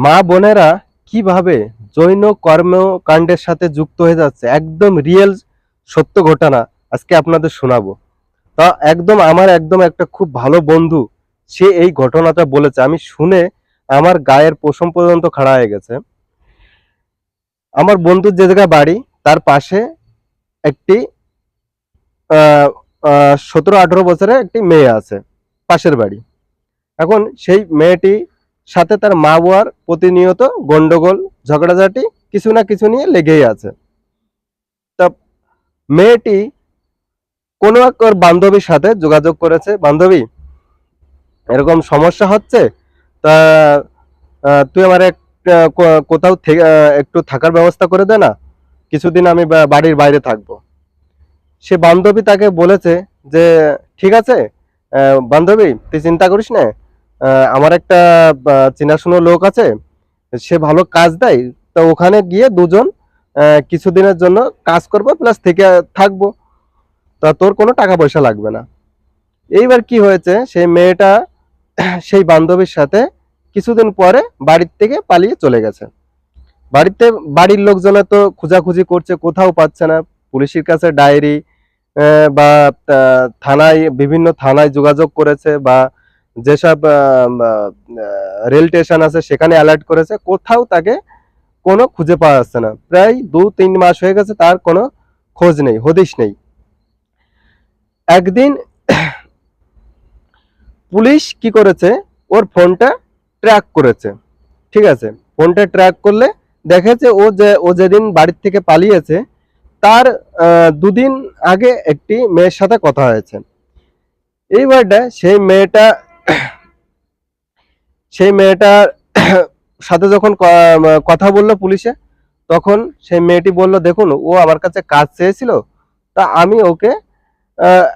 মা বোনেরা কিভাবে জৈন কর্মকাণ্ডের সাথে যুক্ত হয়ে যাচ্ছে, একদম রিয়েল সত্য ঘটনা আজকে আপনাদের শোনাবো। তা একদম একটা খুব ভালো বন্ধু, সে এই ঘটনাটা বলেছে, আমি শুনে আমার গায়ের পশম পর্যন্ত খাড়া হয়ে গেছে। আমার বন্ধুর যে জায়গায় বাড়ি তার পাশে একটি 17-18 বছরের একটি মেয়ে আছে, পাশের বাড়ি। এখন সেই মেয়েটি সাথে তার মা বাবার প্রতিনিয়ত গন্ডগোল, ঝগড়াঝাটি কিছু না কিছু নিয়ে লেগেই আছে। তা মেয়েটি কোনো এক ওর বান্ধবীর সাথে যোগাযোগ করেছে, বান্ধবী এরকম সমস্যা হচ্ছে, তা তুই আমার কোথাও থেকে একটু থাকার ব্যবস্থা করে দে না, কিছুদিন আমি বাড়ির বাইরে থাকবো। সে বান্ধবী তাকে বলেছে যে ঠিক আছে বান্ধবী তুই চিন্তা করিস না, আমার একটা চেনাশোনা লোক আছে, সে ভালো কাজ দেয়, তো ওখানে গিয়ে দুজন কিছুদিনের জন্য কাজ করবো প্লাস থেকে থাকবো, তা তোর কোনো টাকা পয়সা লাগবে না। এইবার কি হয়েছে, সেই মেয়েটা সেই বান্ধবীর সাথে কিছুদিন পরে বাড়ির থেকে পালিয়ে চলে গেছে। বাড়িতে বাড়ির লোকজনে তো খোঁজাখুঁজি করছে, কোথাও পাচ্ছে না। পুলিশের কাছে ডায়েরি বা থানায়, বিভিন্ন থানায় যোগাযোগ করেছে, বা যেসব রেল স্টেশন আছে সেখানে অ্যালার্ট করেছে, কোথাও তাকে কোনো খুঁজে পাওয়া যাচ্ছে না। প্রায় 2-3 মাস হয়ে গেছে, তার কোনো খোঁজ নেই, হদিশ নেই। একদিন পুলিশ কি করেছে, ওর ফোনটা ট্র্যাক করেছে। ঠিক আছে, ফোনটা ট্র্যাক করলে দেখেছে ও যেদিন বাড়ির থেকে পালিয়েছে তার 2 দিন আগে একটি মেয়ের সাথে কথা হয়েছে। এইবারটা সেই মেয়েটার সাথে যখন কথা বললো পুলিশে, তখন সেই মেয়েটি বলল, দেখুন ও আমার কাছে কাজ চেয়েছিল, তা আমি ওকে আহ,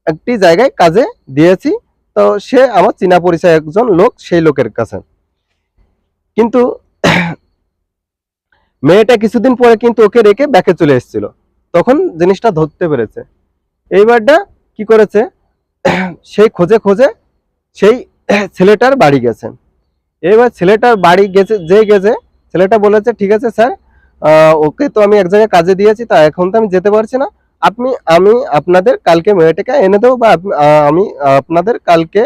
একটি জায়গায় কাজে দিয়েছি, তো সে আমার চেনা পরিচয় একজন লোক, সেই লোকের কাছে। কিন্তু মেয়েটা কিছুদিন পরে কিন্তু ওকে রেখে ব্যাকে চলে এসেছিল, তখন জিনিসটা ধরতে পেরেছে। এইবারটা কি করেছে, সেই খোঁজে খোঁজে সেই ছেলেটার বাড়ি গেছে। এবার ছেলেটার বাড়ি গেছে, ছেলেটা বলেছে ঠিক আছে স্যার, ওকে তো আমি এক জায়গায় কাজে দিয়েছি, তা এখন তো আমি যেতে পারছি না, আমি আপনাদের কালকে মেয়েটাকে এনে দেবো, বা আমি আপনাদের কালকে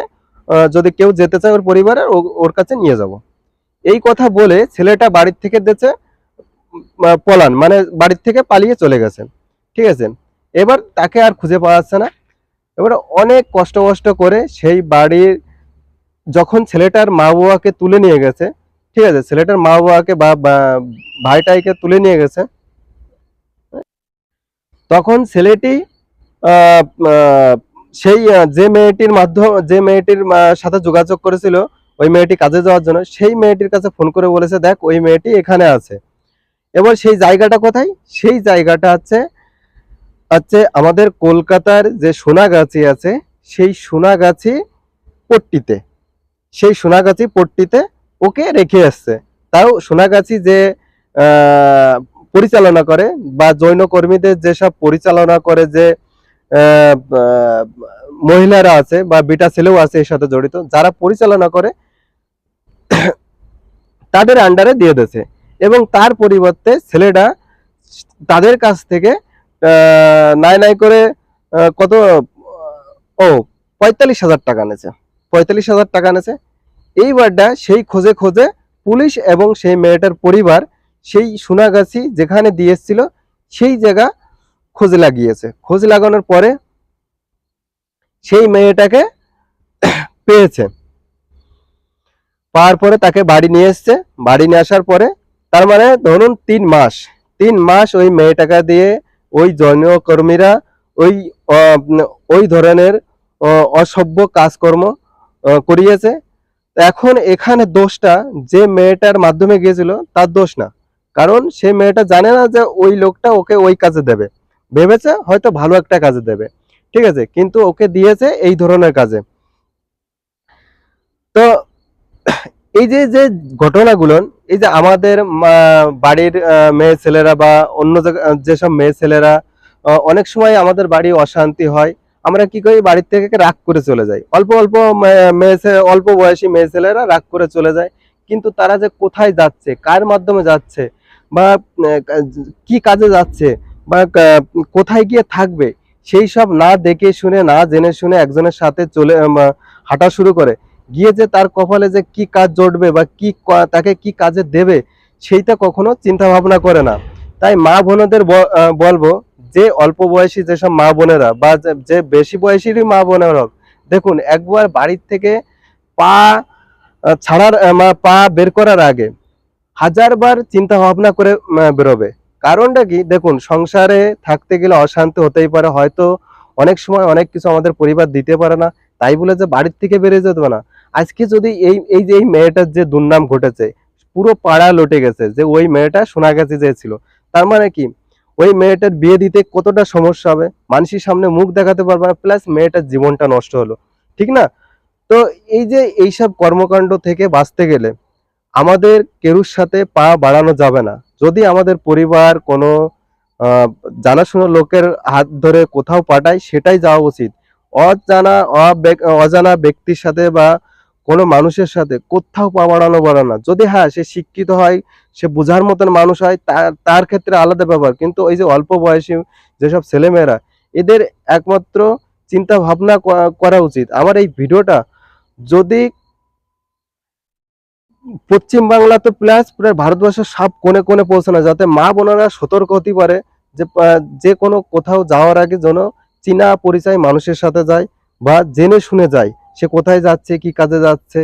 যদি কেউ যেতে চায় ওর পরিবারের, ওর কাছে নিয়ে যাব। এই কথা বলে ছেলেটা বাড়ির থেকে দিয়েছে পলান, মানে বাড়ির থেকে পালিয়ে চলে গেছে। ঠিক আছে, এবার তাকে আর খুঁজে পাওয়া যাচ্ছে না। এবার অনেক কষ্ট করে সেই বাড়ির, যখন ছেলেটার মা বাবাকে তুলে নিয়ে গেছে, ঠিক আছে, ছেলেটার মা বাবাকে বা ভাইটাইকে তুলে নিয়ে গেছে, তখন ছেলেটি আহ, আহ, সেই যে মেয়েটির সাথে যোগাযোগ করেছিল, ওই মেয়েটি কাজে যাওয়ার জন্য, সেই মেয়েটির কাছে ফোন করে বলেছে দেখ ওই মেয়েটি এখানে আছে। এবার সেই জায়গাটা কোথায়, সেই জায়গাটা হচ্ছে হচ্ছে আমাদের কলকাতার যে সোনাগাছি আছে, সেই সোনাগাছি পট্টিতে, সেই সোনাগাছি পট্টিতে ওকে রেখে আসছে। তাও সোনাগাছি যে আহ, পরিচালনা করে, বা জৈন কর্মীদের যেসব পরিচালনা করে, যে আহ, আহ, মহিলারা আছে বা বিটা ছেলেও আছে এর সাথে জড়িত, যারা পরিচালনা করে তাদের আন্ডারে দিয়ে দিয়েছে। এবং তার পরিবর্তে ছেলেটা তাদের কাছ থেকে নাই নাই করে কত, ও 45,000 টাকা নেছে, 45,000 টাকা নেছে। এইবারটা সেই খোঁজে খোঁজে পুলিশ এবং সেই মেয়েটার পরিবার সেই সোনাগাছি যেখানে দিয়ে এসেছিল সেই জায়গা খোঁজ লাগিয়েছে। খোঁজ লাগানোর পরে সেই মেয়েটাকে পেয়েছে, পাওয়ার পরে তাকে বাড়ি নিয়ে এসছে। বাড়ি নিয়ে আসার পরে তার মানে ধরুন 3 মাস ওই মেয়েটাকে দিয়ে ওই জৈন কর্মীরা ওই ওই ধরনের অসভ্য কাজকর্ম করিয়েছে। এখন এখানে দোষটা যে মেয়েটার মাধ্যমে গিয়েছিল তার দোষ না, কারণ সে মেয়েটা জানে না যে ওই লোকটা ওকে ওই কাজে দেবে, ভেবেছে হয়তো ভালো একটা কাজে দেবে, ঠিক আছে, কিন্তু ওকে দিয়েছে এই ধরনের কাজে। তো এই যে যে ঘটনাগুলো, এই যে আমাদের বাড়ির মেয়ে ছেলেরা বা অন্য যেসব মেয়ে ছেলেরা, অনেক সময় আমাদের বাড়ি অশান্তি হয়, আমরা কি করি, বাড়ির থেকে রাগ করে চলে যাই। অল্প অল্প অল্প বয়সী মেয়ে ছেলেরা রাগ করে চলে যায়, কিন্তু তারা যে কোথায় যাচ্ছে, কার মাধ্যমে যাচ্ছে, বা কি কাজে যাচ্ছে, বা কোথায় গিয়ে থাকবে, সেই সব না দেখে শুনে না জেনে শুনে একজনের সাথে হাঁটা শুরু করে, গিয়ে যে তার কপালে যে কি কাজ জটবে বা তাকে কি কাজে দেবে সেইটা কখনো চিন্তা ভাবনা করে না। তাই মা বোনদের বলবো, যে অল্প বয়সী যেসব মা বোনেরা বা যে বেশি বয়সীরই মা বোনেরা হোক, দেখুন একবার বাড়ির থেকে পা পা বের করার আগে হাজারবার চিন্তা ভাবনা করে বেরোবে। কারণটা কি, দেখুন সংসারে থাকতে গেলে অশান্তি হতেই পারে, হয়তো অনেক সময় অনেক কিছু আমাদের পরিবার দিতে পারে না, তাই বলে যে বাড়ির থেকে বেরিয়ে যেতে না। আজকে যদি এই এই যে এই মেয়েটার যে দুর্নাম ঘটেছে, পুরো পাড়া লটে গেছে যে ওই মেয়েটা শোনা গেছে যে ছিল, তার মানে কি ওই মেয়েটার বিয়ে দিতে কতটা সমস্যা হবে, মানুষের সামনে মুখ দেখাতে পারবে না, প্লাস মেয়েটার জীবনটা নষ্ট হলো, ঠিক না? তো এই যে এইসব কর্মকাণ্ড থেকে বাঁচতে গেলে আমাদের কেউর সাথে পা বাড়ানো যাবে না। যদি আমাদের পরিবার কোনো আহ, জানাশোনা লোকের হাত ধরে কোথাও পাঠায়, সেটাই যাওয়া উচিত। অজানা ব্যক্তির সাথে বা কোনো মানুষের সাথে কোথাও পা বাড়ানো বলে না। যদি হ্যাঁ সে শিক্ষিত হয়, সে বোঝার মতন মানুষ হয়, তার তার ক্ষেত্রে আলাদা ব্যাপার, কিন্তু ওই যে অল্প বয়সী যেসব ছেলেমেয়েরা, এদের একমাত্র চিন্তা ভাবনা করা উচিত। আমার এই ভিডিওটা যদি পশ্চিম বাংলাতে প্লাস পুরো ভারতবর্ষের সব কোণে কোণে পৌঁছানো, যাতে মা বোনেরা সতর্ক হতে পারে যে যে কোনো কোথাও যাওয়ার আগে যেন চীনা পরিচয় মানুষের সাথে যায়, বা জেনে শুনে যায় সে কোথায় যাচ্ছে, কি কাজে যাচ্ছে,